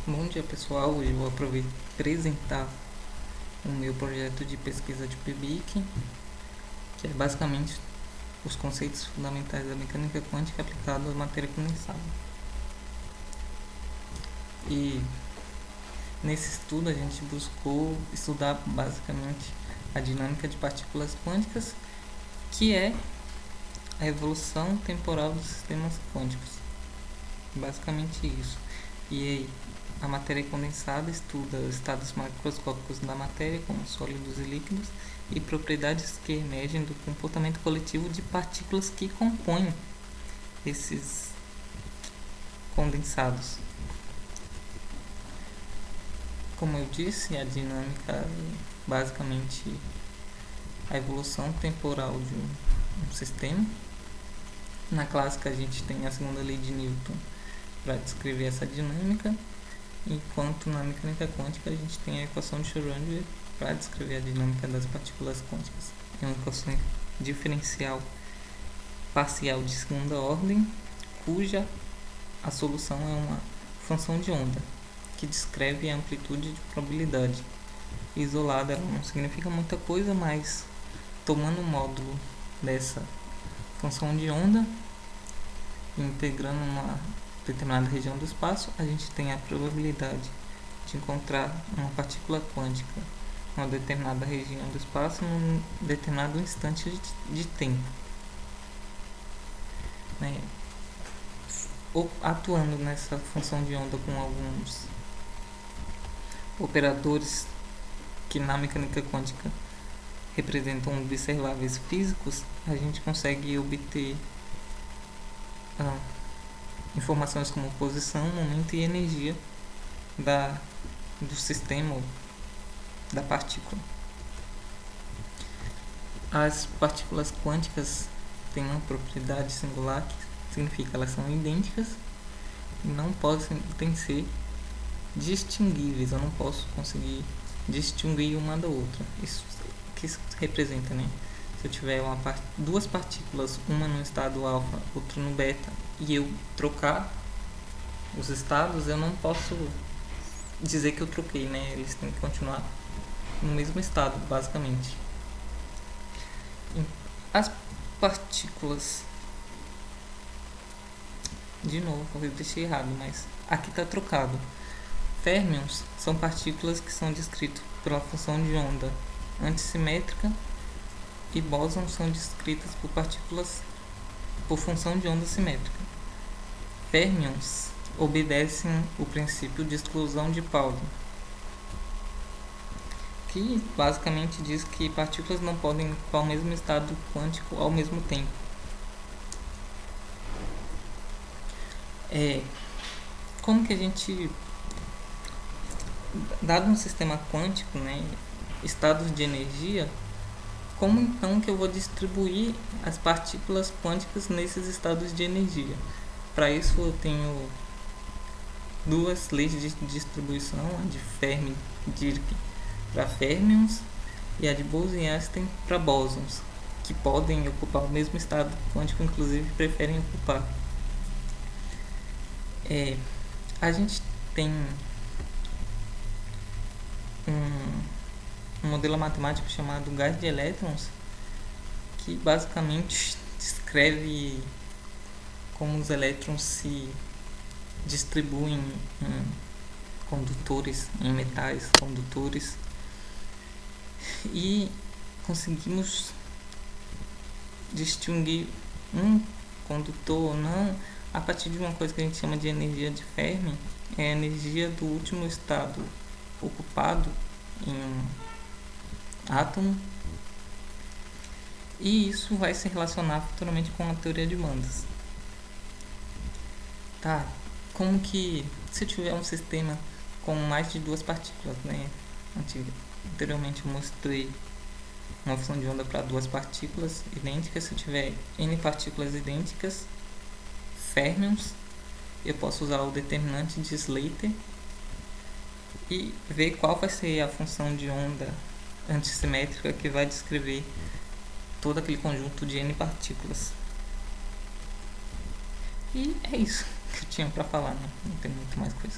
Bom dia pessoal, hoje eu vou apresentar o meu projeto de pesquisa de PBIC, que é basicamente os conceitos fundamentais da mecânica quântica aplicado à matéria condensada. E nesse estudo a gente buscou estudar basicamente a dinâmica de partículas quânticas, que é a evolução temporal dos sistemas quânticos. Basicamente isso. E a matéria condensada estuda estados macroscópicos da matéria, como sólidos e líquidos, e propriedades que emergem do comportamento coletivo de partículas que compõem esses condensados. Como eu disse, a dinâmica é basicamente a evolução temporal de um sistema. Na clássica a gente tem a segunda lei de Newton para descrever essa dinâmica, enquanto na mecânica quântica a gente tem a equação de Schrödinger para descrever a dinâmica das partículas quânticas. É uma equação diferencial parcial de segunda ordem, cuja a solução é uma função de onda, que descreve a amplitude de probabilidade. Isolada ela não significa muita coisa, mas tomando o módulo dessa função de onda, integrando uma determinada região do espaço, a gente tem a probabilidade de encontrar uma partícula quântica em uma determinada região do espaço num determinado instante de tempo, né? Atuando nessa função de onda com alguns operadores que na mecânica quântica representam observáveis físicos, a gente consegue obter informações como posição, momento e energia do sistema ou da partícula. As partículas quânticas têm uma propriedade singular, que significa que elas são idênticas e não podem ser distinguíveis. Eu não posso conseguir distinguir uma da outra. Isso que isso representa, né? Se eu tiver duas partículas, uma no estado alfa, outra no beta, e eu trocar os estados, eu não posso dizer que eu troquei, né? Eles têm que continuar no mesmo estado, basicamente. As partículas, de novo, eu deixei errado, mas aqui está trocado. Férmions são partículas que são descritas pela função de onda antissimétrica, e bósons são descritas por partículas por função de onda simétrica. Férmions obedecem o princípio de exclusão de Pauli, que basicamente diz que partículas não podem ocupar o mesmo estado quântico ao mesmo tempo. Como que a gente, dado um sistema quântico, né, estados de energia, como então que eu vou distribuir as partículas quânticas nesses estados de energia? Para isso eu tenho duas leis de distribuição, a de Fermi-Dirac para férmions e a de Bose-Einstein para bósons, que podem ocupar o mesmo estado quântico, inclusive preferem ocupar. A gente tem um modelo matemático chamado gás de elétrons, que basicamente descreve como os elétrons se distribuem em condutores, em metais condutores, e conseguimos distinguir um condutor ou não a partir de uma coisa que a gente chama de energia de Fermi, é a energia do último estado ocupado em um átomo, e isso vai se relacionar futuramente com a teoria de bandas. Tá, como que se eu tiver um sistema com mais de duas partículas, né? Anteriormente eu mostrei uma função de onda para duas partículas idênticas. Se eu tiver n partículas idênticas, férmions, eu posso usar o determinante de Slater e ver qual vai ser a função de onda antissimétrica que vai descrever todo aquele conjunto de n partículas. E é isso que eu tinha para falar, né? Não tem muito mais coisa.